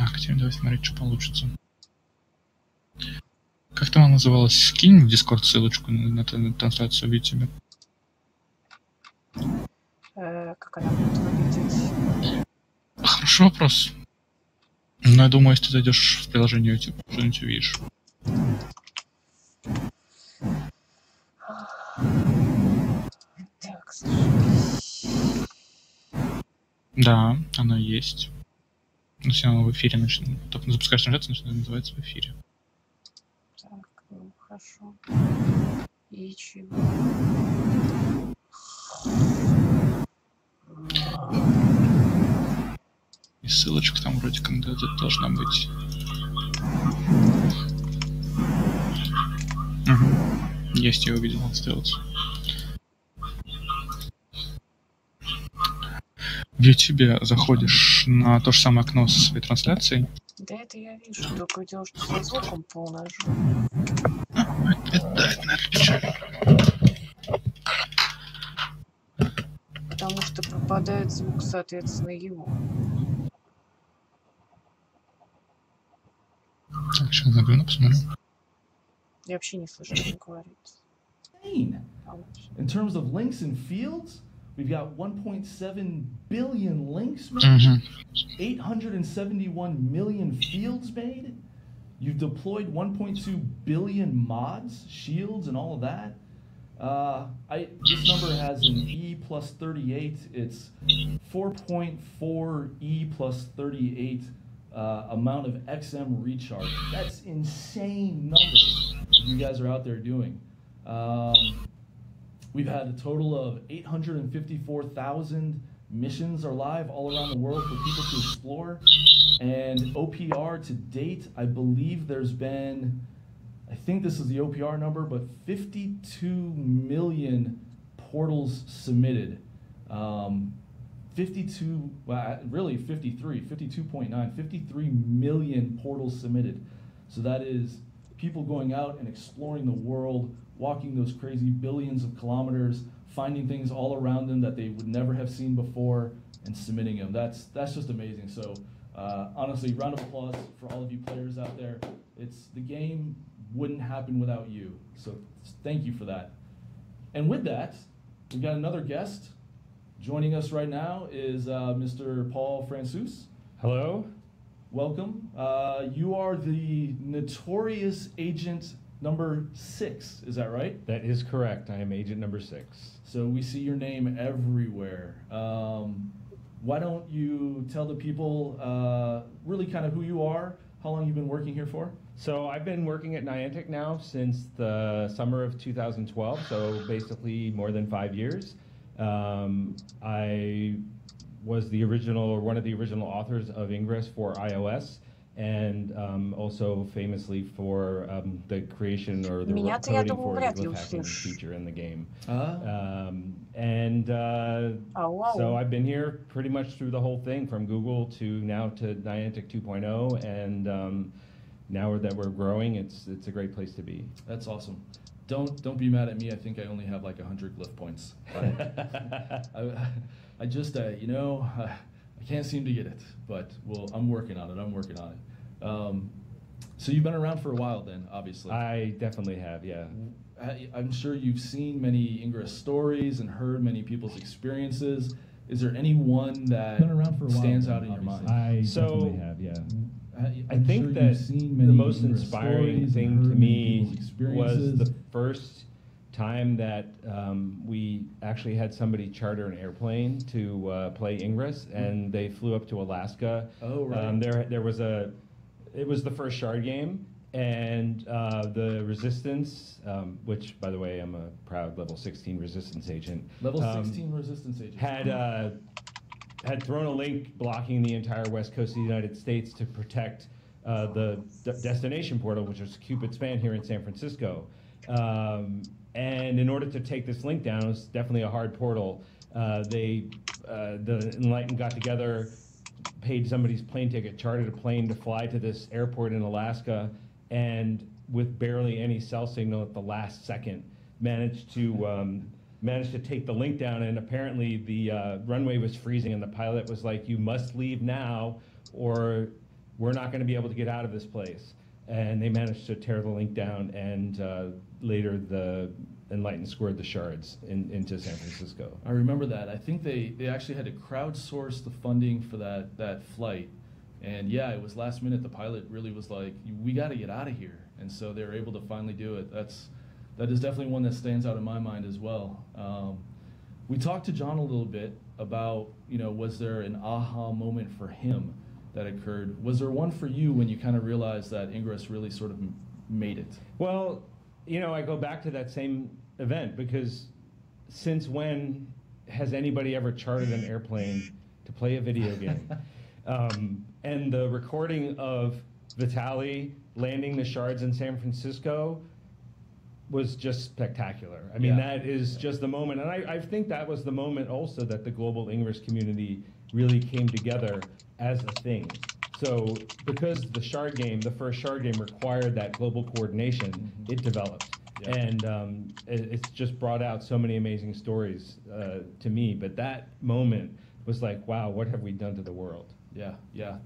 Так, теперь давай смотреть, что получится. Как там она называлась? Скинь в Discord ссылочку на трансляцию в YouTube. Как она будет выглядеть? Хороший вопрос. Но я думаю, если ты зайдешь в приложение YouTube, что-нибудь увидишь. Так, Да, оно есть. Но все равно в эфире начинает. Только запускаешь трансляцию, начинает называться в эфире. так, ну хорошо. И чего? И ссылочка там вроде как должна быть. Угу. Есть, я увидел, стрелочку. В YouTube заходишь на то же самое окно со своей трансляцией. Да это я вижу, только дело, что со звуком полная жопа. Это, наверное, печально. Потому что пропадает звук, соответственно, его. Так, сейчас загляну, посмотрю. Я вообще не слышу, что он говорит. In terms of links and fields, we've got 1.7 billion links made, 871 million fields made. You've deployed 1.2 billion mods, shields, and all of that. This number has an E plus 38. It's 4.4 E plus 38 amount of XM recharge. That's insane numbers that you guys are out there doing. We've had a total of 854,000 missions are live all around the world for people to explore. And OPR to date, I believe there's been, I think this is the OPR number, but 52 million portals submitted. 52, well, really 53, 52.9, 53 million portals submitted. So that is people going out and exploring the world, walking those crazy billions of kilometers, finding things all around them that they would never have seen before, and submitting them. That's just amazing. So honestly, round of applause for all of you players out there. The game wouldn't happen without you. So thank you for that. And with that, we've got another guest. Joining us right now is Mr. Paul Francouz. Hello. Welcome. You are the notorious agent number 6, is that right? That is correct. I am agent number 6. So we see your name everywhere. Why don't you tell the people really kind of who you are, how long you've been working here for? So I've been working at Niantic now since the summer of 2012, so basically more than 5 years. I was the original, or one of the original authors of Ingress for iOS, and also famously for the creation or the coding for the glyph hacking feature in the game. So I've been here pretty much through the whole thing, from Google to now to Niantic 2.0, and now that we're growing, it's a great place to be. That's awesome. Don't be mad at me. I think I only have like 100 glyph points. I just I can't seem to get it, but I'm working on it. So you've been around for a while then, obviously. I definitely have, yeah. I'm sure you've seen many Ingress stories and heard many people's experiences. Is there any one that stands out in your mind? I definitely have, yeah. I think that the most inspiring thing to me was the first time that we actually had somebody charter an airplane to play Ingress, and they flew up to Alaska. Oh, right. It was the first Shard game, and the Resistance, which, by the way, I'm a proud level 16 Resistance agent. Level 16 Resistance agent. Had thrown a link blocking the entire west coast of the United States to protect the destination portal, which was Cupid's Span here in San Francisco. And in order to take this link down, it was definitely a hard portal. The Enlightened got together, paid somebody's plane ticket, chartered a plane to fly to this airport in Alaska, and with barely any cell signal at the last second, managed to take the link down, and apparently the runway was freezing, and the pilot was like, "You must leave now, or we're not going to be able to get out of this place. And they managed to tear the link down, and later the Enlightened scored the shards into San Francisco. I remember that. I think they actually had to crowdsource the funding for that flight. And yeah, it was last minute. The pilot really was like, we got to get out of here. And so they were able to finally do it. That is definitely one that stands out in my mind as well. We talked to John a little bit about, was there an aha moment for him that occurred? Was there one for you when you kind of realized that Ingress really sort of made it? Well, I go back to that same event, because since when has anybody ever chartered an airplane to play a video game? And the recording of Vitaly landing the shards in San Francisco was just spectacular. I mean, that is just the moment. And I think that was the moment also that the global Ingress community really came together as a thing. So because the shard game, the first shard game, required that global coordination, it developed. Yeah. And it's just brought out so many amazing stories to me. But that moment was like, wow, what have we done to the world? Yeah.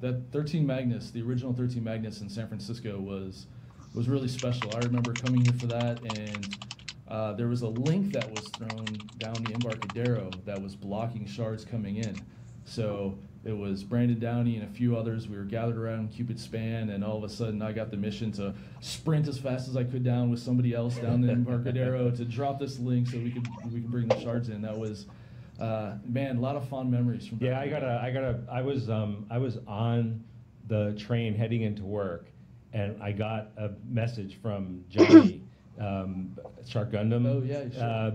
That 13 Magnus, the original 13 Magnus in San Francisco was really special. I remember coming here for that, and there was a link that was thrown down the Embarcadero that was blocking shards coming in. So it was Brandon Downey and a few others. We were gathered around Cupid Span, and all of a sudden I got the mission to sprint as fast as I could down with somebody else down the Embarcadero to drop this link so we could bring the shards in. That was man, a lot of fond memories from that. Yeah, I was on the train heading into work, and I got a message from Johnny Shark Gundam. Oh yeah, sure.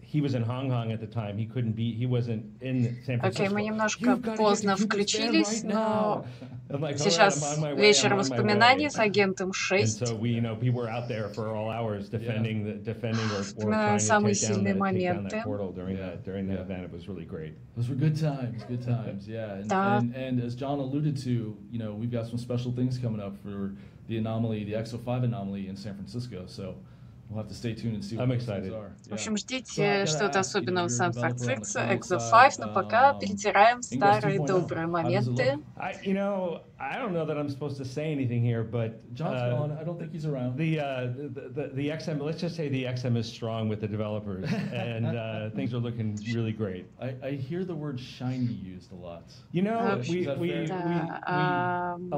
He was in Hong Kong at the time. He wasn't in San Francisco. Окей, мы немножко поздно включились, но сейчас вечер воспоминаний с агентом 6. Вспоминаем самые сильные моменты. Those were good times, yeah. And as John alluded to, we've got some special things coming up for the anomaly, the XO5 anomaly in San Francisco. So we'll have to stay tuned and see what those things are. В общем, ждите что-то особенного в Сан-Франциско, XO5, но пока перетираем старые добрые моменты. I don't know that I'm supposed to say anything here, but John's gone. I don't think he's around. The XM, let's just say the XM is strong with the developers, and things are looking really great. I hear the word shiny used a lot.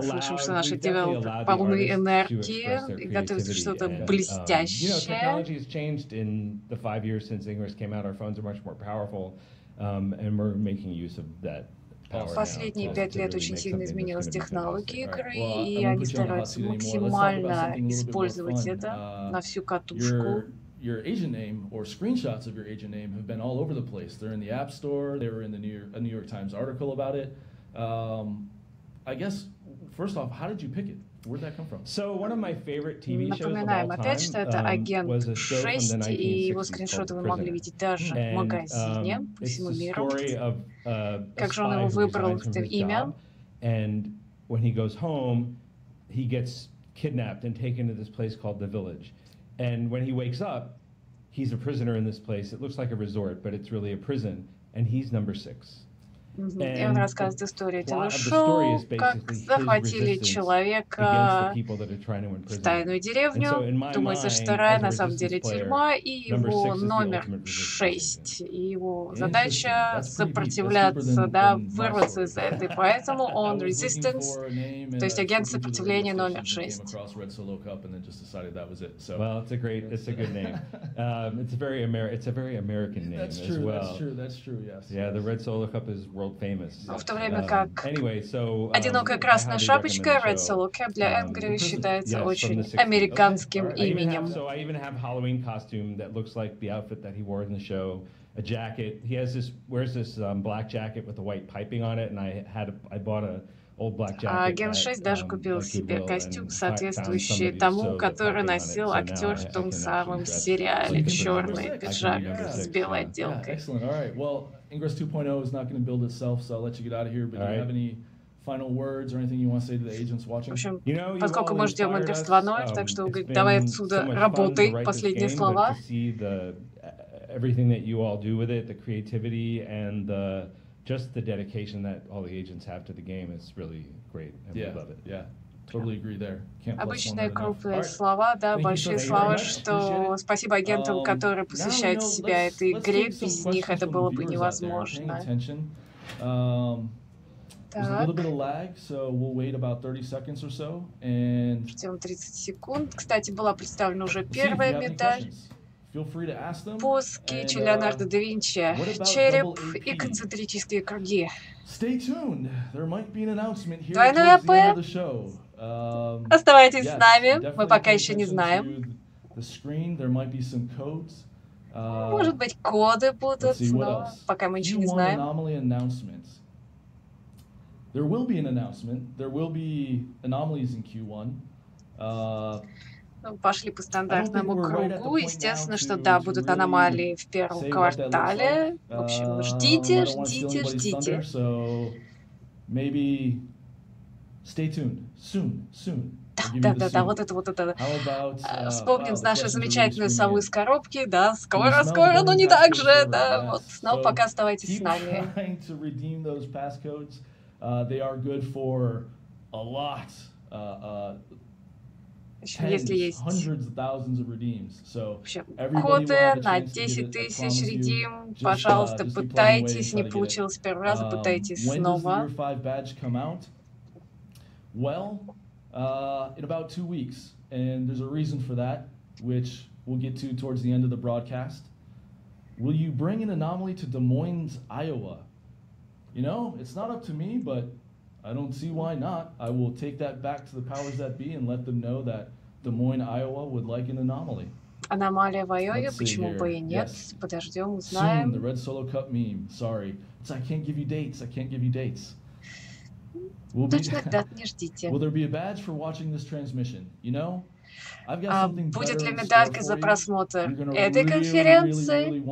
Слышим, что наши девелоперы полны энергии и готовятся что-то блестящее. Technology has changed in the 5 years since Ingress came out. Our phones are much more powerful, and we're making use of that. Последние 5 лет очень сильно изменилась технология игры, и они стараются максимально использовать это на всю катушку. Your agent name or screenshots of your agent name have been all over the place. They're in the App Store. They were in the New York Times article about it. I guess, first off, how did you pick it? Where'd that come from? So one of my favorite TV shows of all Напоминаем опять, что это агент was a show from the 6, и его 1960s скриншоты called вы могли Prisoner. видеть даже в магазине по It's всему the миру. story of Как a же он spy его who выбрал, resigns from это his имя? job, and when he goes home, he gets kidnapped and taken to this place called the Village. And when he wakes up, he's a prisoner in this place. It looks like a resort, but it's really a prison, and he's number 6. И он рассказывает историю телешоу, как захватили человека в тайную деревню. Думается, что рай на самом деле тюрьма, и его номер 6. И его задача сопротивляться, вырваться из этой. Поэтому он resistance, то есть агент сопротивления номер 6. Well, it's a good name. It's a very American name as well. That's true, yes. Yeah, the Red Solo Cup is world famous. В то время как одинокая красная шапочка Red Solo Cup для Энгри считается очень американским именем. So I even have a Halloween costume that looks like the outfit that he wore in the show. A jacket. He wears this black jacket with the white piping on it, and I bought a old black jacket. Агент 6 даже купил себе костюм, соответствующий тому, который носил актер в том самом сериале. Черный пиджак с белой отделкой. Excellent. All right. Well, Ingress 2.0 is not going to build itself, so I'll let you get out of here. But do you have any final words or anything you want to say to the agents watching? В общем, поскольку мы ждем Ингресс 2.0, так что давай отсюда работай, последние слова. Everything that you all do with it, the creativity and the just the dedication that all the agents have to the game is really great, and we love it. Yeah, totally agree there. Обычные крупные слова, да, большие слова, что спасибо агентам, которые посвящают себя этой игре, без них это было бы невозможно. Так. Ждем 30 секунд. Кстати, была представлена уже первая медаль. По скетчу Леонардо да Винчи. Череп и концентрические круги. Двойной АП. Оставайтесь с нами, мы пока еще не знаем. Может быть, коды будут, но пока мы ничего не знаем. There will be an announcement. There will be anomalies in Q1. Пошли по стандартному кругу. Естественно, что да, будут аномалии в первом квартале. В общем, ждите, ждите, ждите. Maybe stay tuned. Soon. Да, вот это. Вспомним наши замечательные совы с коробки, да, скоро, но не так же, да, вот. Но пока оставайтесь с нами. They are good for a lot, если есть hundreds of thousands of redeems. So коды на 10 тысяч редим, пожалуйста, пытайтесь, не получилось с первого раза, пытайтесь снова. Well, in about 2 weeks, and there's a reason for that, which we'll get to towards the end of the broadcast. Will you bring an anomaly to Des Moines, Iowa? You know, it's not up to me, but I don't see why not. I will take that back to the powers that be and let them know that Des Moines, Iowa would like an anomaly. Аномалия в Айове, почему бы и нет? Подождем, узнаем. Soon, the Red Solo Cup meme. Sorry. I can't give you dates. Точных дат не ждите. Will there be a badge for watching this transmission? You know? Будет ли медалька за просмотр этой конференции?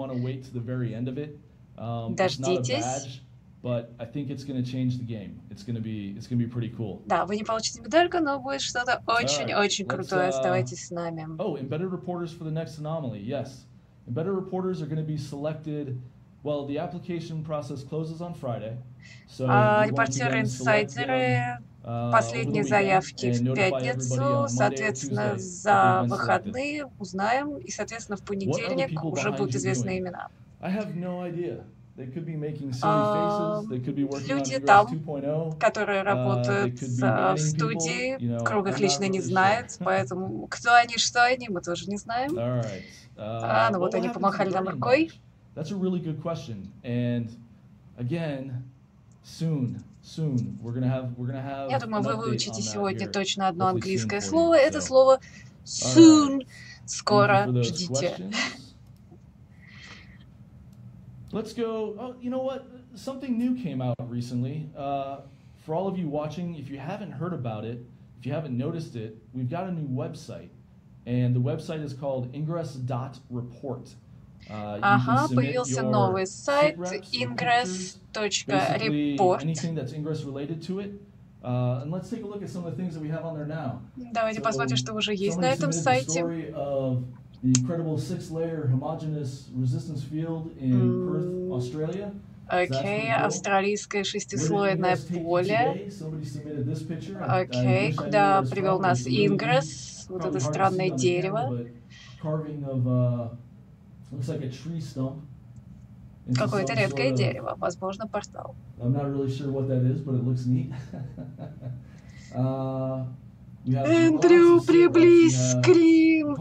Дождитесь. But I think it's going to change the game. It's going to be pretty cool. Да, вы не получите медальку, но будет что-то очень крутое. Оставайтесь с нами. Oh, embedded reporters for the next anomaly. Yes. Embedded reporters are going to be selected. Well, the application process closes on Friday. So репортеры-инсайдеры, последние заявки в пятницу, соответственно, за выходные узнаем, и, соответственно, в понедельник уже будут известны имена. I have no idea. Люди там, которые работают в студии, в кругах лично не знают, поэтому кто они, что они, мы тоже не знаем. Ну вот они помахали нам рукой. Я думаю, вы выучите сегодня точно одно английское слово. Это слово soon. Скоро, ждите. Let's go. Oh, you know what? Something new came out recently. For all of you watching, if you haven't heard about it, if you haven't noticed it, we've got a new website. And the website is called ingress.report. Появился новый сайт ingress.report. Anything that's Ingress related to it. And let's take a look at some of the things that we have on there now. Давайте посмотрим, что уже есть на этом сайте. The incredible 6-layer homogeneous resistance field in Perth, Australia. Окей, австралийское шестислойное поле. Окей, куда привел нас Ингресс, вот это странное дерево. Какое-то редкое дерево, возможно, портал. Эндрю, приблизь скрин.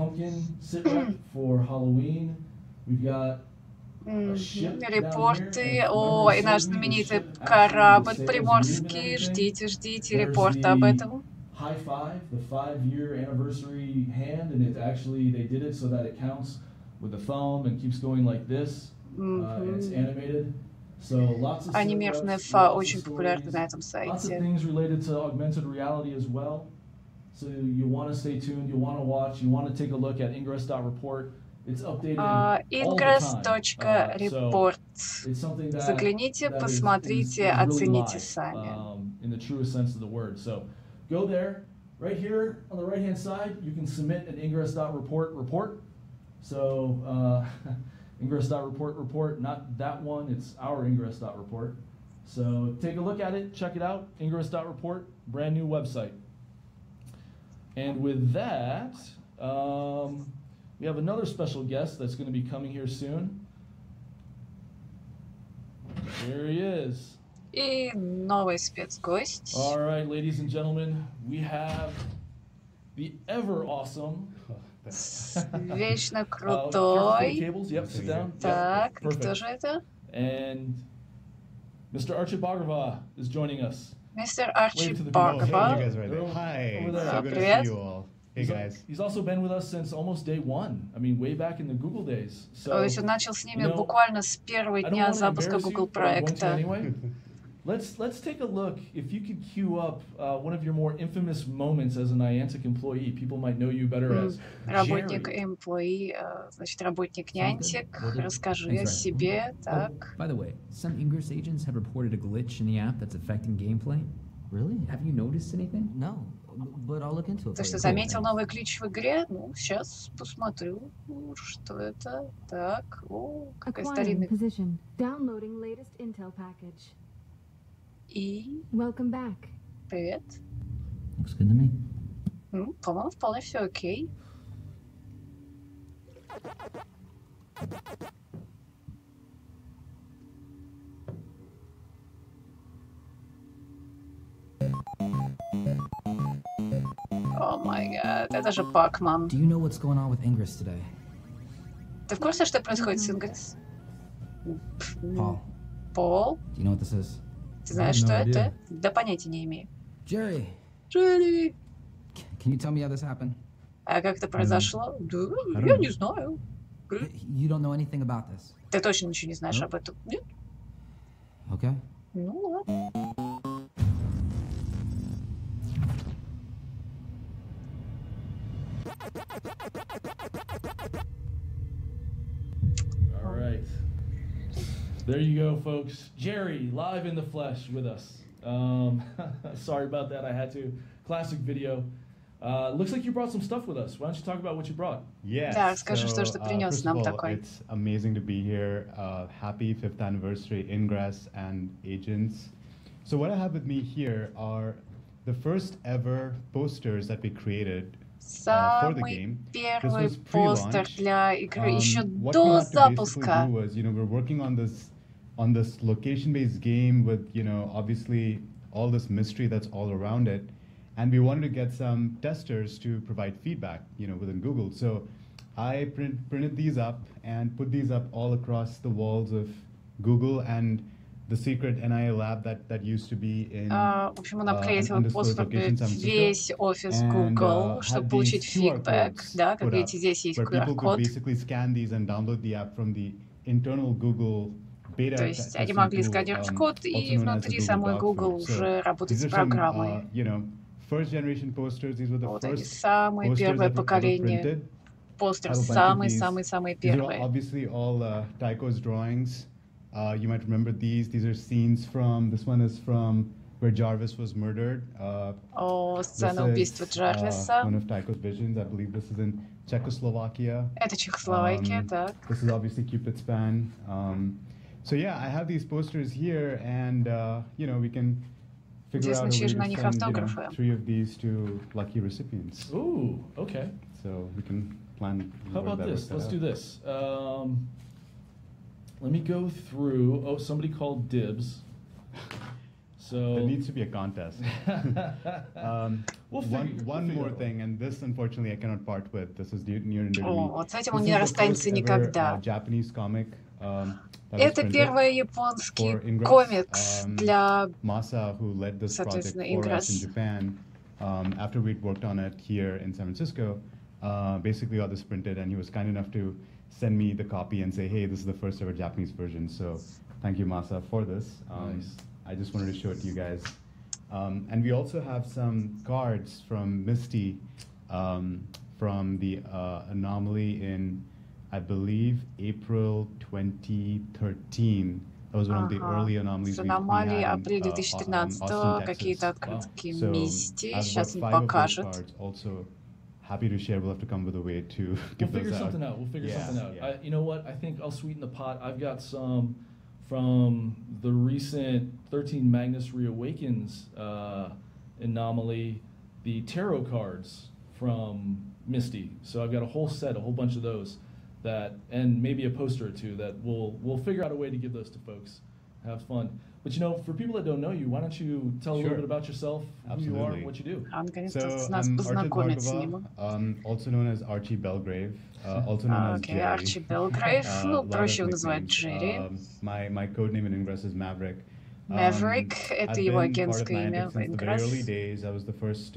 Репорты. О, и наш знаменитый корабль приморский. Ждите, репорты об этом. Анимированная фа очень популярна на этом сайте. So you want to stay tuned, you want to watch, you want to take a look at ingress.report. It's updated ingress.report. Загляните, посмотрите, оцените сами. In the truest sense of the word. So go there. Right here on the right-hand side, you can submit an ingress.report report. So ingress.report report, not that one, it's our ingress.report. So take a look at it, check it out, ingress.report, brand new website. And with that, we have another special guest that's going to be coming here soon. There he is. И новый спецгость. All right, ladies and gentlemen, we have the ever awesome. Вечно крутой. Yep, sit down. Так, yep, кто же это? And Mr. Archie Bhargava is joining us. Мистер Арчи Hey, you Бхаргава. guys right there. Hi. Over there. So good to Привет. see you all. Hey guys. He's also been with us since almost day one. I mean, way back in the Google days. So, То есть он начал с ними буквально с первого I don't дня wanna запуска embarrass you, Google but I'm going to проекта. anyway. Let's take a look. If you could queue up one of your more infamous moments as a Niantic employee, people might know you better as Работник Jerry. employee, значит, работник Niantic. Расскажи о себе, так. By the way, some Ingress agents have reported a glitch in the app that's affecting gameplay. Really? Have you noticed anything? No, but I'll look into it. Ты что, заметил новый глич в игре? Ну, сейчас посмотрю, что это. Так, о, какая старинная. Position. Downloading latest intel package. И Welcome back. привет. Looks good to me. Ну, по-моему, вполне все окей. О май гад, это же Пакман. Do you know what's going on with Ingress today? Ты в курсе, что происходит с Ингресс? Paul, Пол, do you know what this is? ты знаешь, что это? Да понятия не имею. Jerry, Джерри, can you tell me how this happened? а как это произошло? Да, я не знаю. You don't know anything about this. Ты точно ничего не знаешь об этом? Нет? Okay. Ну ладно. All right. There you go, folks. Jerry, live in the flesh with us. Sorry about that. I had to. Classic video. Looks like you brought some stuff with us. Why don't you talk about what you brought? Yes. Да, расскажи, что ты принес first нам of all, такой. it's amazing to be here. Happy 5th anniversary Ingress and agents. So what I have with me here are the first ever posters that we created for the Самый game. This первый was постер pre-launch. для игры еще What we до had to basically запуска. do was, we're working on this location-based game with, obviously all this mystery that's all around it, and we wanted to get some testers to provide feedback, within Google. So I printed these up and put these up all across the walls of Google and the secret NIA lab that used to be in В общем, он обклеил undisclosed постер location, San Francisco. весь офис And, Google, had чтобы these получить QR фидбэк. codes Да, как put видите, up, здесь есть where people could QR-код. basically scan these and download the app from the internal Google beta. То есть они могли сканировать код и внутри самой Google уже работать с программой. First generation posters. These were the Вот они, first самое posters первое that were ever поколение printed. постеров, I have a bunch of these. самые-самые These are первые. obviously all Tycho's drawings. You might remember these. These are scenes from. This one is from where Jarvis was murdered. О, This сцена is, убийства Джарвиса. one of Tycho's visions. I believe this is in Czechoslovakia. Это Чехословакия, так. This is obviously Cupid's span. So yeah, I have these posters here, and we can figure Здесь out a way to начертаны на них send, автографы. 3 of these to lucky recipients. Ooh, okay. So we can plan. How about this? Let's do this. Let me go through. Oh, somebody called dibs. So There needs to be a contest. We'll One figure more it out. thing, and this unfortunately I cannot part with. This is near and dear to О, me. вот с этим This он is не the расстанется first ever, никогда. Japanese comic. That was Это printed первый японский for Ingress. комикс для, Masa, who led this project соответственно, for us in Ингресс. Japan, after we'd worked on it here in San Francisco, basically got this printed, and he was kind enough to send me the copy and say, hey, this is the first ever Japanese version. So thank you, Masa, for this. Nice. I just wanted to show it to you guys. And we also have some cards from Misty from the anomaly in, I believe, April 2013. That was one of the early anomalies с we аномалии had in апреля Austin, 2013 Texas. какие-то открытки So Мисти. I've Сейчас got он 5 of those покажет. cards. Also happy to share. We'll have to come with a way to We'll give figure those something out. We'll figure Yeah, something out. yeah. You know what? I think I'll sweeten the pot. I've got some from the recent 13 Magnus Reawakens anomaly, the tarot cards from Misty. So I've got a whole set, a whole bunch of those that, and maybe a poster or two that we'll figure out a way to give those to folks. Have fun. But you know, for people that don't know you, why don't you tell a little bit about yourself, who you are, and what you do? So I'm Archie, also known as Archie Belgrave, also known as Jerry. Арчи Белгрейв, ну, проще его называть Джерри. My code name in Ingress is Maverick. Maverick — это его агентское имя в Ингресс. Early days, I was the first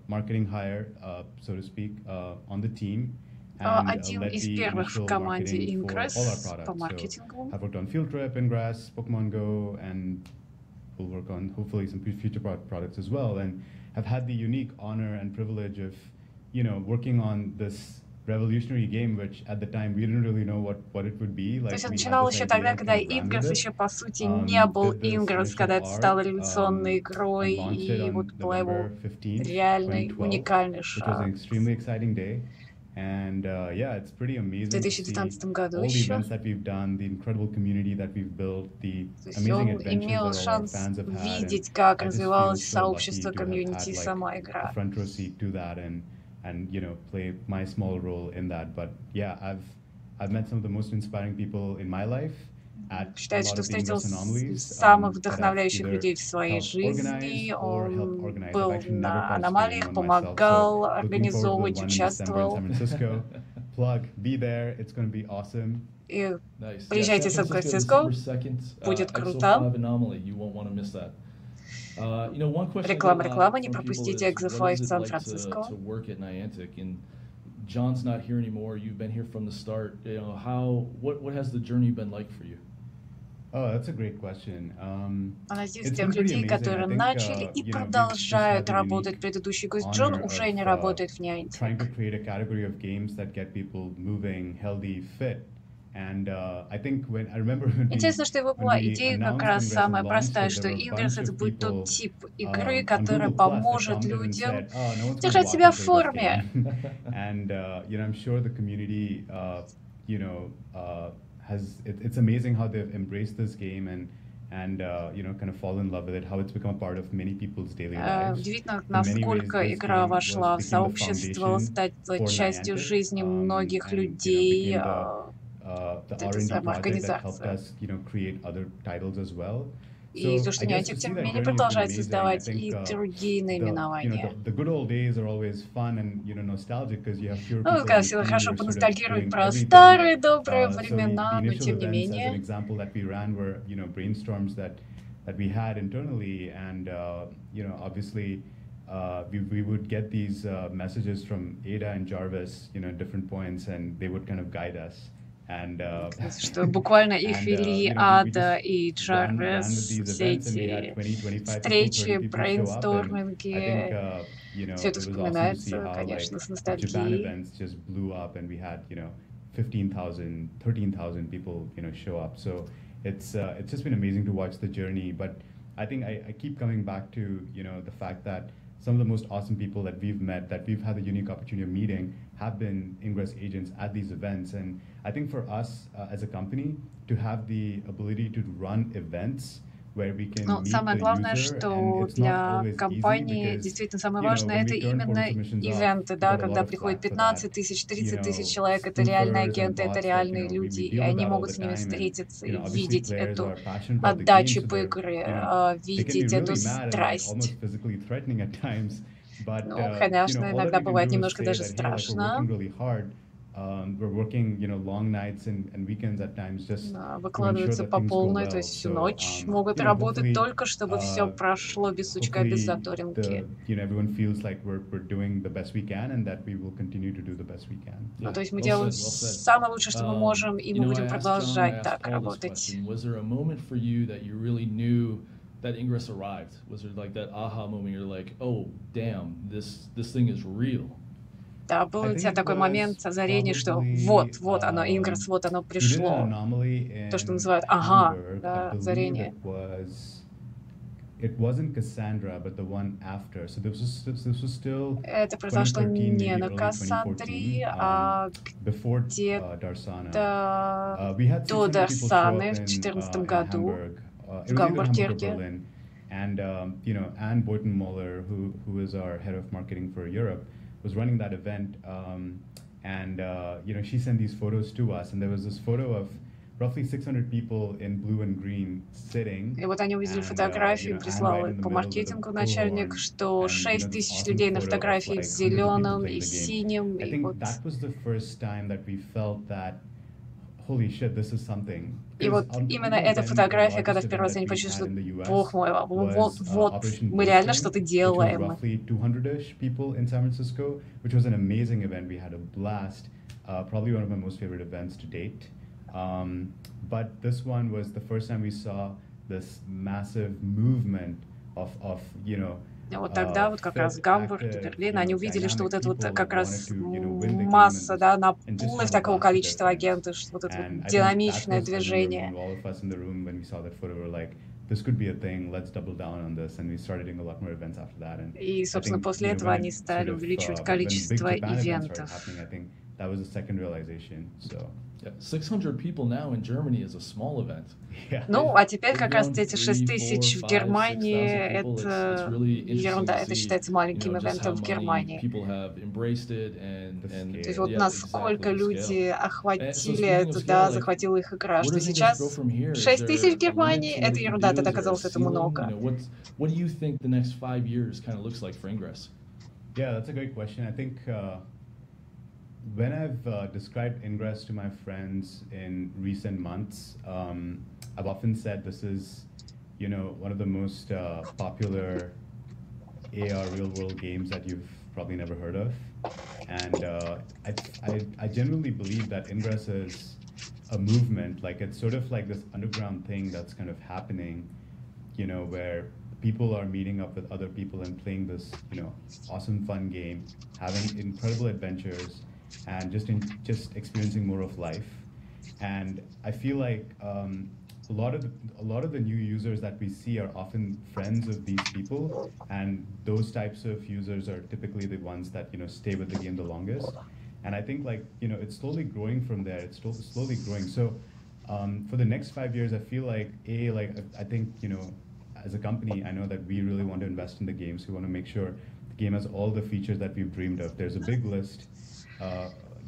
marketing hire, so to speak, on the team. Один из первых в команде Ингресс по маркетингу. I've worked on Field Trip, Ingress, Pokemon Go, and we'll work on hopefully some future products as well. And have had the unique honor and privilege of, you know, working on this revolutionary game, which at the time we didn't really know what it would be. То есть он начинал еще тогда, когда Ингресс еще по сути не был Ингресс, когда это стало революционной игрой, и вот была его реальной уникальной шаг. And yeah, it's pretty amazing. В 2019 году all the еще. events that we've done, the incredible community that we've built, the То есть amazing он имел adventures that all our шанс fans have had. видеть, как I just развивалось feel so сообщество, lucky to have комьюнити и had, сама like, игра. a front row seat to that and you know, play my small role in that. But yeah, I've met some of the most inspiring people in my life. Считает, что встретил самых вдохновляющих людей в своей жизни. Он был на аномалиях, помогал организовывать, участвовал. И приезжайте в Сан-Франциско, будет круто. Реклама, не пропустите Exify в Сан-Франциско. John's not here anymore. You've been here from the start. You know, what has the journey been like for you? Oh, that's a great question. Она из тех людей, которые начали и продолжают работать. Предыдущий гость Джон уже не работает в Niantic. Trying to create a category of games that get people moving, healthy, fit. And I think when I remember Интересно, что его была идея как раз самая простая, что Ингресс — это будет тот тип игры, который поможет людям держать себя в форме. And you know, I'm sure the community, you know, it's amazing how they've embraced this game and you know, kind of fall in love with it, how it's become a part of many people's daily lives. Удивительно, насколько игра вошла в сообщество, стала частью жизни многих людей. Это самая организация. И то, что Niantic, тем не менее, продолжает создавать и другие наименования. Ну, когда все хорошо поностальгируют про старые добрые времена, но тем не менее. We would get these messages from Ada and Jarvis, you know, at different points, and they would kind of guide us. Что буквально их вели Ада и Джарвис, все эти встречи, брейнсторминги, все это вспоминается, конечно, с ностальгией. 15,000, 13,000 people, you know, show up. So it's just been amazing to watch the journey. But I think I keep coming back to, you know, the fact that some of the most awesome people that we've met, that we've had the unique opportunity of meeting, have been Ingress agents at these events. And I think for us as a company to have the ability to run events where we can meet самое главное, the user, что для компании действительно самое важное — это именно ивенты, да, когда приходит 15 тысяч, 30 тысяч человек, это реальные агенты, это реальные люди, и они могут с ними встретиться и видеть эту отдачу по игре, видеть эту страсть. Ну, конечно, иногда бывает немножко даже страшно. Выкладываются по полной, то есть всю ночь могут работать только, чтобы все прошло без сучка, без задоринки. Ну, то есть мы делаем самое лучшее, что мы можем, и мы будем продолжать так работать. That Ingress arrived? Was there like that aha moment? You're like, oh, damn, this thing is real. Да, был у тебя такой момент озарения, что вот оно, Ингресс, вот оно пришло. То, что называют ага, да, озарение. it wasn't Cassandra, but the one after. So this was still Это произошло 2013, не maybe на early Кассандре, 2014, а before где-то We had до 600 people show up Дарсаны в in 2014 году Hamburg. в It was either Hamburg or Гамбургерке. Berlin. And you know, Anne Boyton-Muller, who is our head of marketing for Europe, was running that event. You know, she sent these photos to us, and there was this photo of roughly 600 people in blue and green sitting. И вот они увидели And, фотографию, you know, Anne прислал right in the по middle with a маркетингу начальник, bullhorn, что and, you know, 6 this тысяч awesome людей на photo of, фотографии like, с hundreds of people зеленым playing и the game. синим. I И think вот, that was the first time that we felt that, holy shit, this is something. и вот именно эта фотография, когда в первый раз они почувствовали, что, бог мой, вот мы реально что-то делаем. Roughly 200-ish people in San Francisco, which was an amazing event. We had a blast. Probably one of my most favorite events to date. But this one was the first time we saw this massive movement of you know, Вот тогда вот как раз Гамбург, Берлин, они увидели, что вот это вот как раз масса, да, наплыв такого количества агентов, что вот это вот динамичное движение. И, собственно, после этого они стали увеличивать количество ивентов. That was the second realization. So. Yeah, 600 people now in Germany is a small event. Yeah. Ну, а теперь как раз эти 6 тысяч в Германии, это ерунда, это считается маленьким ивентом в Германии. То есть вот насколько люди охватили это, да, захватила их игра, что сейчас 6 тысяч в Германии, это ерунда, тогда казалось это много. What do you think the next 5 years kind of looks like for Ingress? Yeah, that's a great question. I think when I've described Ingress to my friends in recent months, I've often said this is, you know, one of the most popular AR real-world games that you've probably never heard of. And I genuinely believe that Ingress is a movement, like it's sort of like this underground thing that's kind of happening, you know, where people are meeting up with other people and playing this, you know, awesome fun game, having incredible adventures, and just experiencing more of life. And I feel like a lot of the new users that we see are often friends of these people, and those types of users are typically the ones that, you know, stay with the game the longest. And I think, like, you know, it's slowly growing from there. It's slowly growing. So for the next 5 years, I feel like I think, you know, as a company, I know that we really want to invest in the games. We want to make sure the game has all the features that we've dreamed of. There's a big list.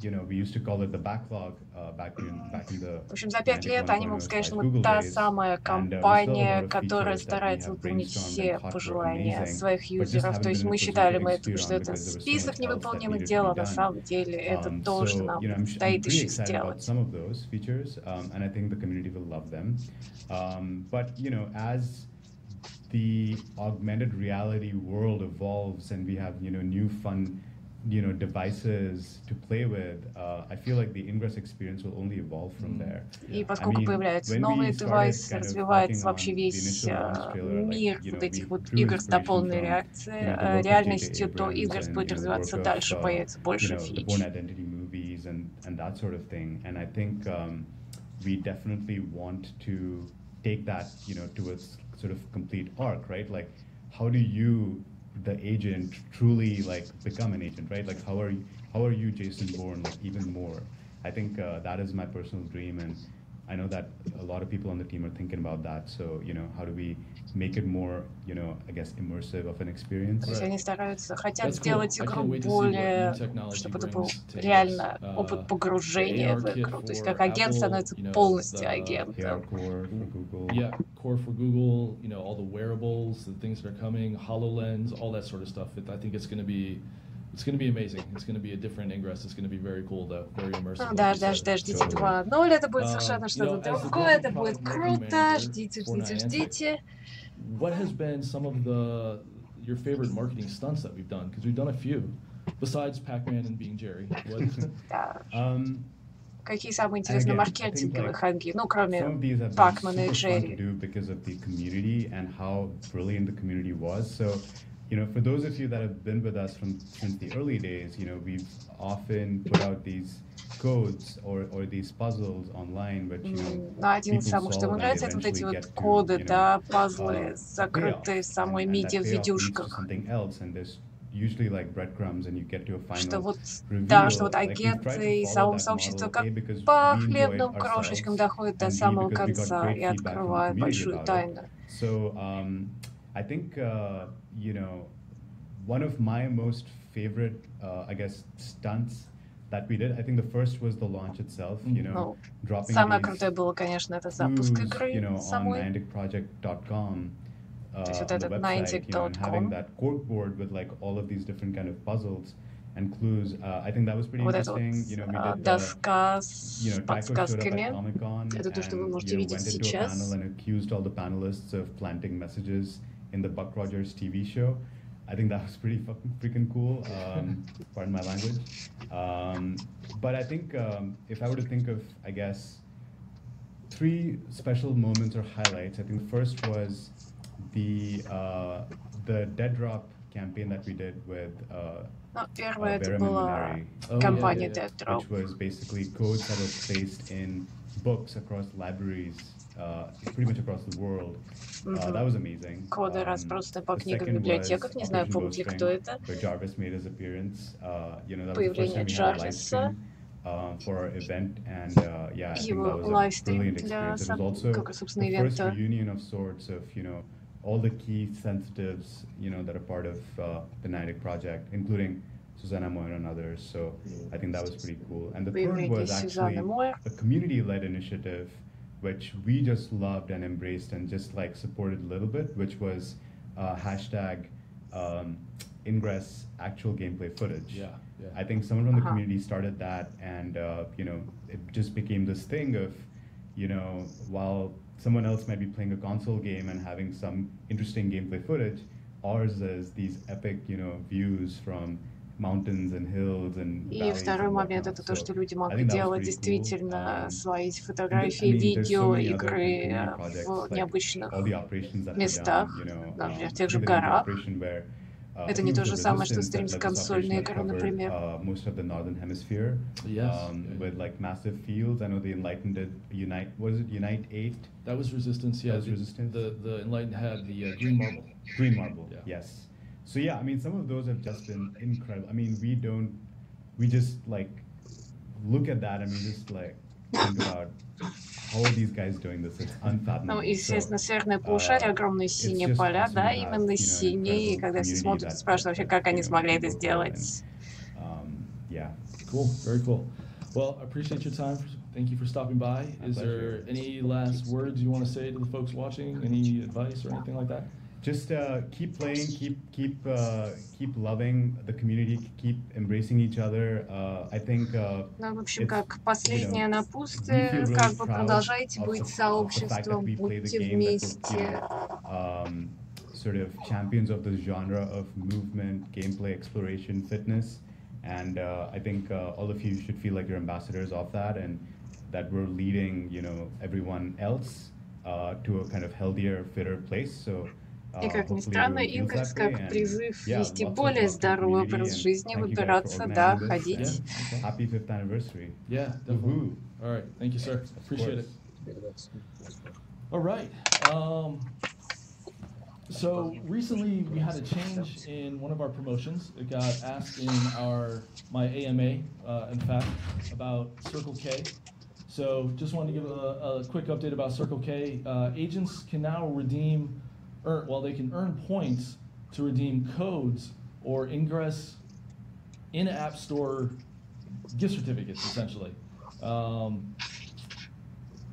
You know, we used to call it the backlog back in the. В общем, за 5 лет они могут сказать, что мы та самая компания, которая старается выполнить все пожелания своих юзеров. То есть мы считали, что это список невыполнимых дел, а на самом деле это то, что нам предстоит еще сделать. And I think the community will love them. But you know, as the augmented reality world evolves and we have, you know, new fun, you know, devices to play with, I feel like the Ingress experience will only evolve from there. И поскольку появляются новые девайсы, развивается вообще весь мир вот этих вот игр с дополненной реальностью, то Ingress будет развиваться дальше, появится больше фич. And that sort of thing. And I think we definitely want to take that, you know, to its sort of complete arc, right? Like, how do you, the agent, truly like become an agent, right? Like, how are you Jason Bourne, like even more? I think that is my personal dream, and I know that a lot of people on the team are thinking about that. So, you know, how do we make it more, you know, I guess, immersive of an experience? То есть они стараются, хотят сделать игру более, чтобы это был реально опыт погружения в игру. То есть как агент становится полностью агентом. Yeah, Core for Google, you know, all the wearables, the things that are coming, HoloLens, all that sort of stuff. I think it's going to be amazing. It's going to be a different Ingress. It's going to be very cool, though. Very immersive. Да, ждите 2.0, это будет совершенно что-то другое, это будет круто, ждите. What has been some of your favorite marketing stunts that we've done? Because we've done a few, besides Pac-Man and being Jerry. Какие самые интересные маркетинговые ходы, ну, кроме Пакмана и Джерри? You know, for those of you that have been with us since the early days, you know, we've often put out these codes or these puzzles online, which Один из people самых, что solve ему and нравится, это вот eventually эти вот get to коды, да, пазлы, pay off, закрытые в самой and that медиа в payoff leads to видюшках. something else, and there's usually like breadcrumbs, and you get to a Что final вот, да, что reveal. вот Like we've агенты tried to и follow самого that сообщества model, как A, because по we enjoy it хлебным крошечкам ourselves, доходят до and B, самого because we got конца great и feedback from the открывают community большую about it. тайну. So I think one of my most favorite, I guess, stunts that we did. I think the first was the launch itself. Dropping Самое these крутое было, конечно, это запуск clues, игры on самой. nianticproject.com, То есть вот on the этот website, and having niantic.com. that corkboard with like all of these different kind of puzzles and clues. I think that was pretty Вот эта interesting. вот We did доска с Taco showed up at подсказками. Comic-Con Это то, что вы and можете видеть went into a panel сейчас. and accused all the panelists of planting messages in the Buck Rogers TV show. I think that was pretty freaking cool. Pardon my language. But I think if I were to think of, I guess, 3 special moments or highlights, I think the first was the Dead Drop campaign that we did with Первое это Verum and была Minari, компания Dead Drop. which was basically codes that were placed in books across libraries, pretty much across the world. That was amazing. Коды разбросаны по The книгам в second библиотеках. was Не знаю, Operation помнит ли кто Bowstring, это. where Jarvis made his appearance. That was the first Появление time we had a live Джарвиса. stream for our event, and yeah, I think Его that was a лайвстрим brilliant для experience. It was also собственно, the first ивента. reunion of sorts of all the key sensitives that are part of the Niantic project, including Susanna Moyer and others. So I think that was pretty cool. And the third was actually a community-led initiative, which we just loved and embraced and just like supported a little bit, which was hashtag Ingress actual gameplay footage. Yeah. I think someone from the community started that, and it just became this thing of, while someone else might be playing a console game and having some interesting gameplay footage, ours is these epic, views from mountains and hills and И valleys второй and момент whatnot. это то, что люди I могли think that was делать pretty действительно cool. свои I фотографии, mean, there's so видео, many other игры community projects, в like необычных all the operations that were местах, done, например, в тех же I think there was an горах. operation where, Это не то же самое, что стрим с консольной игры, например. Most of the northern hemisphere, with like massive fields. I know the Enlightened did Unite. Was it Unite 8? That was Resistance. Yeah, that was Resistance. The Enlightened had the Green Marble. Green Marble. Yeah. Yes. So yeah, I mean, some of those have just been incredible. I mean, we just like look at that and we just like think about how are these guys doing this? It's unfathomable. Ну, естественно, северное полушарие, огромные синие поля, да, именно синие, и когда все смотрят, спрашивают вообще, как они смогли это сделать. Yeah. Cool, very cool. Well, I appreciate your time. Thank you for stopping by. Is there any last words you want to say to the folks watching? Any advice or anything like that? Just keep playing, keep loving the community, keep embracing each other. I think. Ну, в общем, как последнее напутствие, как бы продолжайте быть сообществом, будьте вместе. Sort of champions of this genre of movement, gameplay, exploration, fitness, and I think all of you should feel like you're ambassadors of that, and that we're leading, everyone else to a kind of healthier, fitter place. So. И как ни странно, Ингресс как призыв вести более здоровый образ жизни, выбираться, да, ходить. Happy 5th anniversary. Yeah, definitely. All right, thank you, sir. Appreciate it. All right. So recently we had a change in one of our promotions. It got asked in my AMA, in fact, about Circle K. So just wanted to give a quick update about Circle K. Agents can now they can earn points to redeem codes or Ingress in-app store gift certificates, essentially.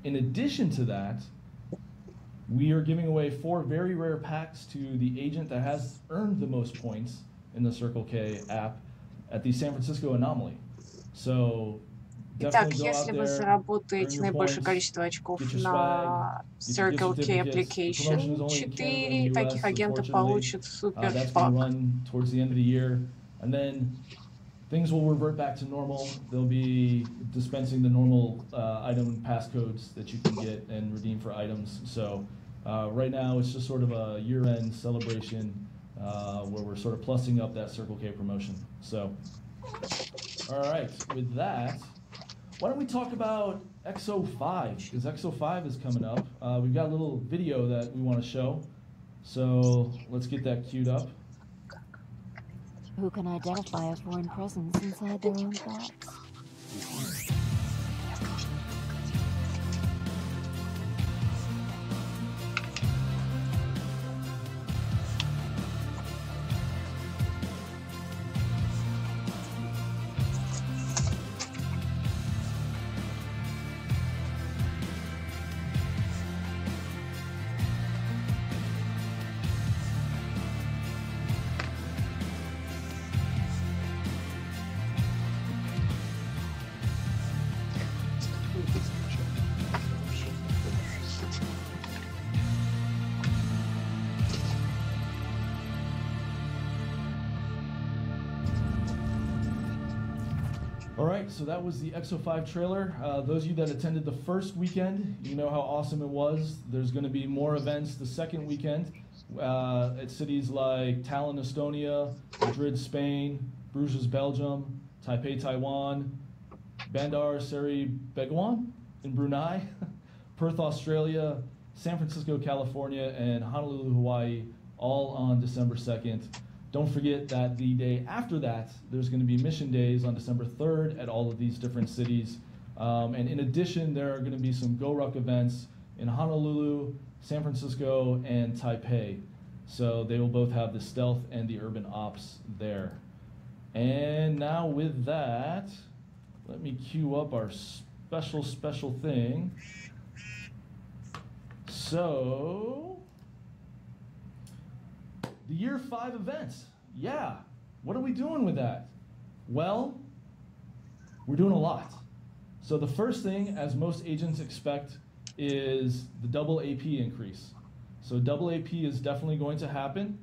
In addition to that, we are giving away 4 very rare packs to the agent that has earned the most points in the Circle K app at the San Francisco Anomaly. So Итак, если вы заработаете наибольшее количество очков на Circle K Application, 4 таких агента получат супер пак. And then things will revert back to normal. They'll be dispensing the normal item passcodes that you can get and redeem for items. So right now it's just sort of a year-end celebration where we're sort of plussing up that Circle K promotion. So, all right, with that, why don't we talk about XO5? Because XO5 is coming up. We've got a little video that we want to show. So let's get that queued up. Who can identify a foreign presence inside their own thoughts? All right, so that was the XO5 trailer. Those of you that attended the first weekend, you know how awesome it was. There's going to be more events the second weekend at cities like Tallinn, Estonia, Madrid, Spain, Bruges, Belgium, Taipei, Taiwan, Bandar Seri Begawan in Brunei, Perth, Australia, San Francisco, California, and Honolulu, Hawaii, all on December 2nd. Don't forget that the day after that, there's going to be mission days on December 3rd at all of these different cities. And in addition, there are going to be some GoRuck events in Honolulu, San Francisco, and Taipei. So they will both have the stealth and the urban ops there. And now with that, let me queue up our special thing. So, the year 5 events. Yeah, what are we doing with that? Well, we're doing a lot. So the first thing, as most agents expect, is the double AP increase. So double AP is definitely going to happen.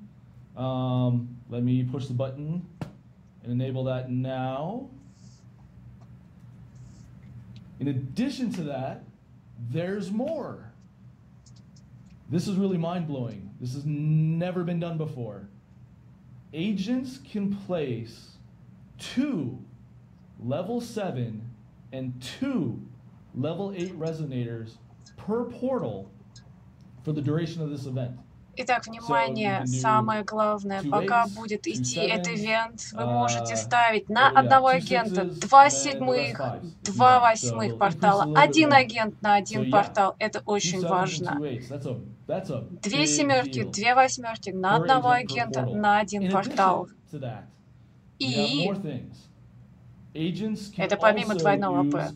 Let me push the button and enable that now. In addition to that, there's more. This is really mind-blowing. This has never been done before. Agents can place 2 level 7 and 2 level 8 resonators per portal for the duration of this event. Итак, внимание, самое главное, пока будет идти этот ивент, вы можете ставить на одного агента 2 седьмых, 2 восьмых портала, 1 агент на 1 портал, это очень важно. 2 семерки, 2 восьмерки на одного агента на 1 портал. И это помимо двойного АП.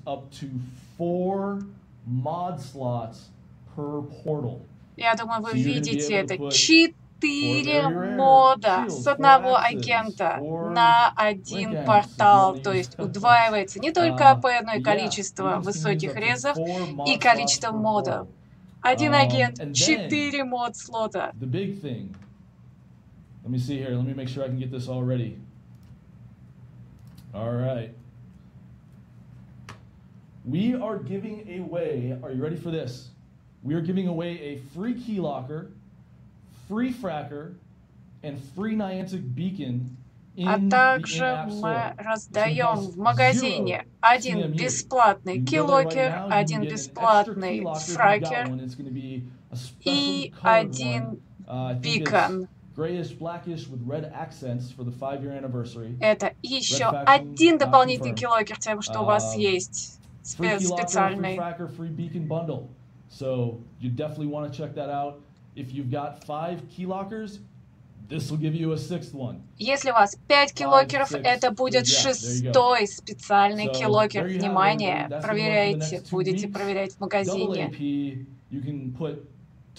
Я думаю, вы видите это. 4 мода с одного агента на 1 портал. То есть удваивается не только АП, но и количество высоких резов и количество модов. 1 агент, 4 мод слота. Let me see here. Let me make sure I can get this all ready. All right. We are giving away, are you ready for this? We are giving away a free key locker, free fracker, and free Niantic beacon in the in-app store. Мы раздаем в магазине 1 бесплатный keylogger, 1 бесплатный фракер и 1 beacon. Это еще 1 дополнительный keylogger тем, что у вас есть специальный. So you definitely want to check that out. If you've got 5 key lockers, this will give you a 6th one. Если у вас 5 keyloggerов, это будет 6-й специальный keylogger. Внимание, проверяйте, будете проверять в магазине.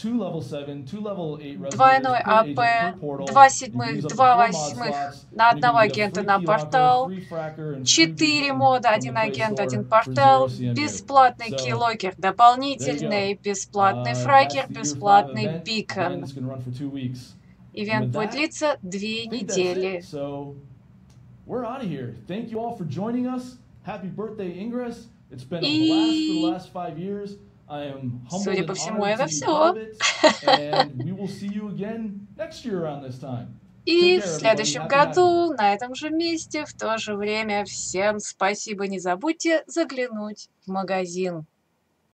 Двойной АП, 2 седьмых, 2 восьмых на одного агента на портал, 4 мода, 1 агент, 1 портал, бесплатный keylogger, дополнительный бесплатный фракер, бесплатный бикон. Ивент будет длиться 2 недели. И судя по всему, это все. И в следующем году на этом же месте, в то же время, всем спасибо. Не забудьте заглянуть в магазин.